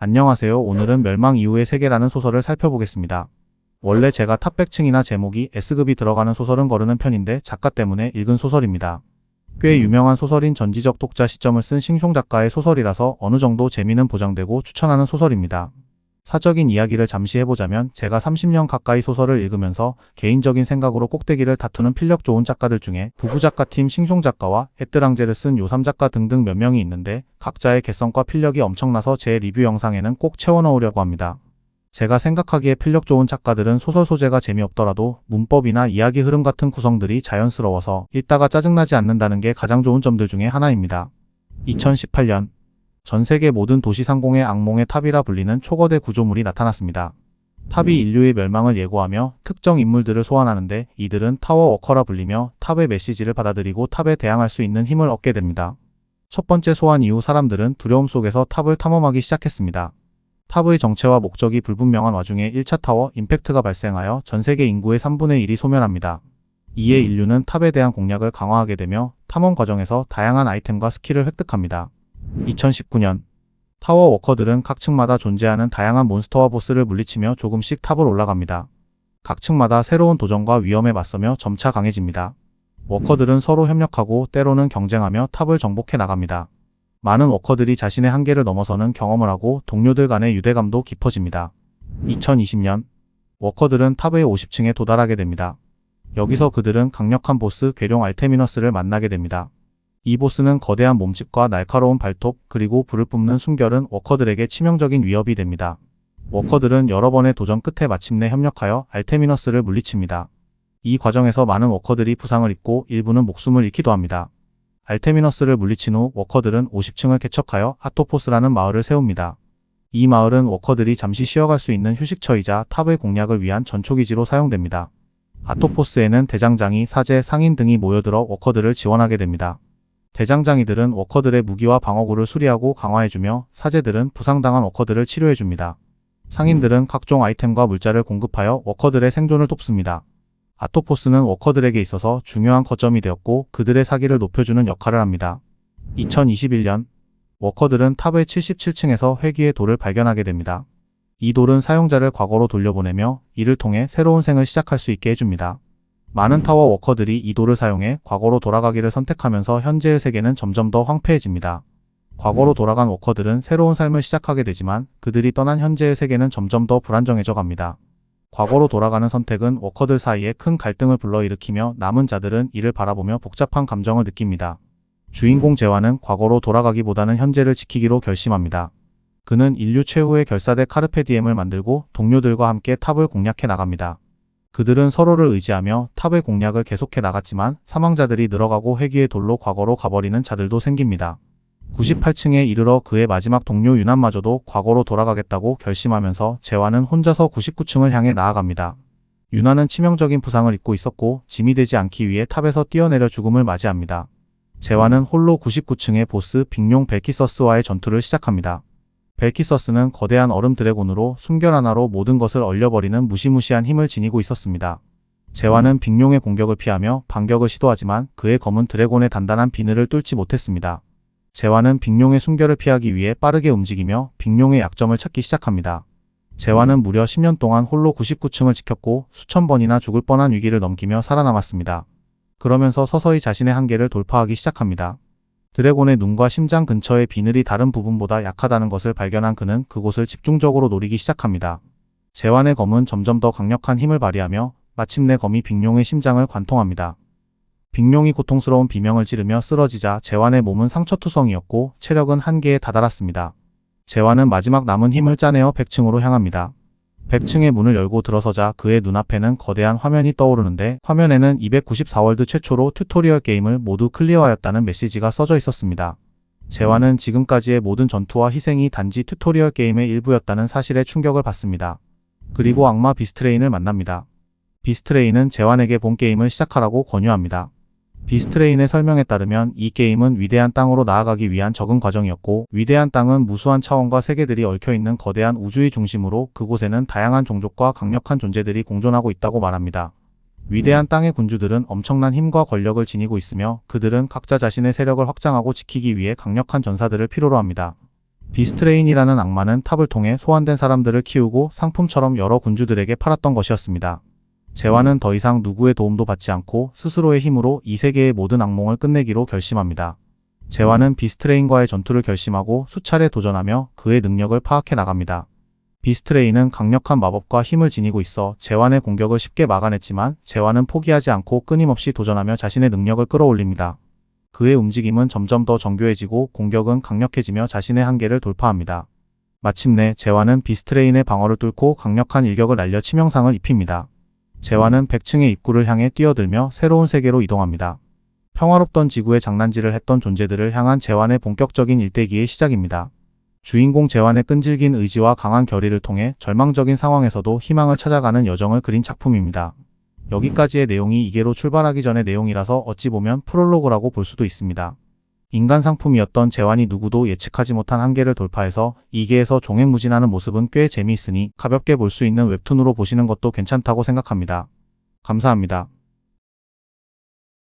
안녕하세요. 오늘은 멸망 이후의 세계라는 소설을 살펴보겠습니다. 원래 제가 탑백층이나 제목이 S급이 들어가는 소설은 거르는 편인데 작가 때문에 읽은 소설입니다. 꽤 유명한 소설인 전지적 독자 시점을 쓴 싱숑 작가의 소설이라서 어느 정도 재미는 보장되고 추천하는 소설입니다. 사적인 이야기를 잠시 해보자면 제가 30년 가까이 소설을 읽으면서 개인적인 생각으로 꼭대기를 다투는 필력 좋은 작가들 중에 부부작가팀 싱숑 작가와 에뜨랑제를 쓴 요삼 작가 등등 몇 명이 있는데 각자의 개성과 필력이 엄청나서 제 리뷰 영상에는 꼭 채워넣으려고 합니다. 제가 생각하기에 필력 좋은 작가들은 소설 소재가 재미없더라도 문법이나 이야기 흐름 같은 구성들이 자연스러워서 읽다가 짜증나지 않는다는 게 가장 좋은 점들 중에 하나입니다. 2018년 전 세계 모든 도시 상공의 악몽의 탑이라 불리는 초거대 구조물이 나타났습니다. 탑이 인류의 멸망을 예고하며 특정 인물들을 소환하는데 이들은 타워 워커라 불리며 탑의 메시지를 받아들이고 탑에 대항할 수 있는 힘을 얻게 됩니다. 첫 번째 소환 이후 사람들은 두려움 속에서 탑을 탐험하기 시작했습니다. 탑의 정체와 목적이 불분명한 와중에 1차 타워 임팩트가 발생하여 전 세계 인구의 3분의 1이 소멸합니다. 이에 인류는 탑에 대한 공략을 강화하게 되며 탐험 과정에서 다양한 아이템과 스킬을 획득합니다. 2019년 타워 워커들은 각 층마다 존재하는 다양한 몬스터와 보스를 물리치며 조금씩 탑을 올라갑니다. 각 층마다 새로운 도전과 위험에 맞서며 점차 강해집니다. 워커들은 서로 협력하고 때로는 경쟁하며 탑을 정복해 나갑니다. 많은 워커들이 자신의 한계를 넘어서는 경험을 하고 동료들 간의 유대감도 깊어집니다. 2020년 워커들은 탑의 50층에 도달하게 됩니다. 여기서 그들은 강력한 보스 괴룡 알테미너스를 만나게 됩니다. 이 보스는 거대한 몸집과 날카로운 발톱 그리고 불을 뿜는 숨결은 워커들에게 치명적인 위협이 됩니다. 워커들은 여러 번의 도전 끝에 마침내 협력하여 알테미너스를 물리칩니다. 이 과정에서 많은 워커들이 부상을 입고 일부는 목숨을 잃기도 합니다. 알테미너스를 물리친 후 워커들은 50층을 개척하여 아토포스라는 마을을 세웁니다. 이 마을은 워커들이 잠시 쉬어갈 수 있는 휴식처이자 탑의 공략을 위한 전초기지로 사용됩니다. 아토포스에는 대장장이, 사제, 상인 등이 모여들어 워커들을 지원하게 됩니다. 대장장이들은 워커들의 무기와 방어구를 수리하고 강화해주며 사제들은 부상당한 워커들을 치료해줍니다. 상인들은 각종 아이템과 물자를 공급하여 워커들의 생존을 돕습니다. 아토포스는 워커들에게 있어서 중요한 거점이 되었고 그들의 사기를 높여주는 역할을 합니다. 2021년 워커들은 탑의 77층에서 회귀의 돌을 발견하게 됩니다. 이 돌은 사용자를 과거로 돌려보내며 이를 통해 새로운 생을 시작할 수 있게 해줍니다. 많은 타워 워커들이 이 돌을 사용해 과거로 돌아가기를 선택하면서 현재의 세계는 점점 더 황폐해집니다. 과거로 돌아간 워커들은 새로운 삶을 시작하게 되지만 그들이 떠난 현재의 세계는 점점 더 불안정해져 갑니다. 과거로 돌아가는 선택은 워커들 사이에 큰 갈등을 불러일으키며 남은 자들은 이를 바라보며 복잡한 감정을 느낍니다. 주인공 제와는 과거로 돌아가기보다는 현재를 지키기로 결심합니다. 그는 인류 최후의 결사대 카르페디엠을 만들고 동료들과 함께 탑을 공략해 나갑니다. 그들은 서로를 의지하며 탑의 공략을 계속해 나갔지만 사망자들이 늘어가고 회귀의 돌로 과거로 가버리는 자들도 생깁니다. 98층에 이르러 그의 마지막 동료 유난마저도 과거로 돌아가겠다고 결심하면서 제와는 혼자서 99층을 향해 나아갑니다. 유난은 치명적인 부상을 입고 있었고 짐이 되지 않기 위해 탑에서 뛰어내려 죽음을 맞이합니다. 제와는 홀로 99층의 보스 빅룡 벨키서스와의 전투를 시작합니다. 벨키서스는 거대한 얼음 드래곤으로 숨결 하나로 모든 것을 얼려버리는 무시무시한 힘을 지니고 있었습니다. 제와는 빅룡의 공격을 피하며 반격을 시도하지만 그의 검은 드래곤의 단단한 비늘을 뚫지 못했습니다. 제와는 빅룡의 숨결을 피하기 위해 빠르게 움직이며 빅룡의 약점을 찾기 시작합니다. 제와는 무려 10년 동안 홀로 99층을 지켰고 수천 번이나 죽을 뻔한 위기를 넘기며 살아남았습니다. 그러면서 서서히 자신의 한계를 돌파하기 시작합니다. 드래곤의 눈과 심장 근처의 비늘이 다른 부분보다 약하다는 것을 발견한 그는 그곳을 집중적으로 노리기 시작합니다. 제완의 검은 점점 더 강력한 힘을 발휘하며 마침내 검이 빅룡의 심장을 관통합니다. 빅룡이 고통스러운 비명을 지르며 쓰러지자 제완의 몸은 상처투성이었고 체력은 한계에 다다랐습니다. 제완은 마지막 남은 힘을 짜내어 100층으로 향합니다. 100층의 문을 열고 들어서자 그의 눈앞에는 거대한 화면이 떠오르는데 화면에는 294월드 최초로 튜토리얼 게임을 모두 클리어하였다는 메시지가 써져 있었습니다. 제완은 지금까지의 모든 전투와 희생이 단지 튜토리얼 게임의 일부였다는 사실에 충격을 받습니다. 그리고 악마 비스트레인을 만납니다. 비스트레인은 제완에게 본 게임을 시작하라고 권유합니다. 비스트레인의 설명에 따르면 이 게임은 위대한 땅으로 나아가기 위한 적응 과정이었고 위대한 땅은 무수한 차원과 세계들이 얽혀있는 거대한 우주의 중심으로 그곳에는 다양한 종족과 강력한 존재들이 공존하고 있다고 말합니다. 위대한 땅의 군주들은 엄청난 힘과 권력을 지니고 있으며 그들은 각자 자신의 세력을 확장하고 지키기 위해 강력한 전사들을 필요로 합니다. 비스트레인이라는 악마는 탑을 통해 소환된 사람들을 키우고 상품처럼 여러 군주들에게 팔았던 것이었습니다. 제와는 더 이상 누구의 도움도 받지 않고 스스로의 힘으로 이 세계의 모든 악몽을 끝내기로 결심합니다. 제와는 비스트레인과의 전투를 결심하고 수차례 도전하며 그의 능력을 파악해 나갑니다. 비스트레인은 강력한 마법과 힘을 지니고 있어 제완의 공격을 쉽게 막아냈지만 제완은 포기하지 않고 끊임없이 도전하며 자신의 능력을 끌어올립니다. 그의 움직임은 점점 더 정교해지고 공격은 강력해지며 자신의 한계를 돌파합니다. 마침내 제완은 비스트레인의 방어를 뚫고 강력한 일격을 날려 치명상을 입힙니다. 제완은 100층의 입구를 향해 뛰어들며 새로운 세계로 이동합니다. 평화롭던 지구에 장난질을 했던 존재들을 향한 제완의 본격적인 일대기의 시작입니다. 주인공 제완의 끈질긴 의지와 강한 결의를 통해 절망적인 상황에서도 희망을 찾아가는 여정을 그린 작품입니다. 여기까지의 내용이 2개로 출발하기 전의 내용이라서 어찌 보면 프롤로그라고 볼 수도 있습니다. 인간 상품이었던 제완이 누구도 예측하지 못한 한계를 돌파해서 2계에서 종횡무진하는 모습은 꽤 재미있으니 가볍게 볼 수 있는 웹툰으로 보시는 것도 괜찮다고 생각합니다. 감사합니다.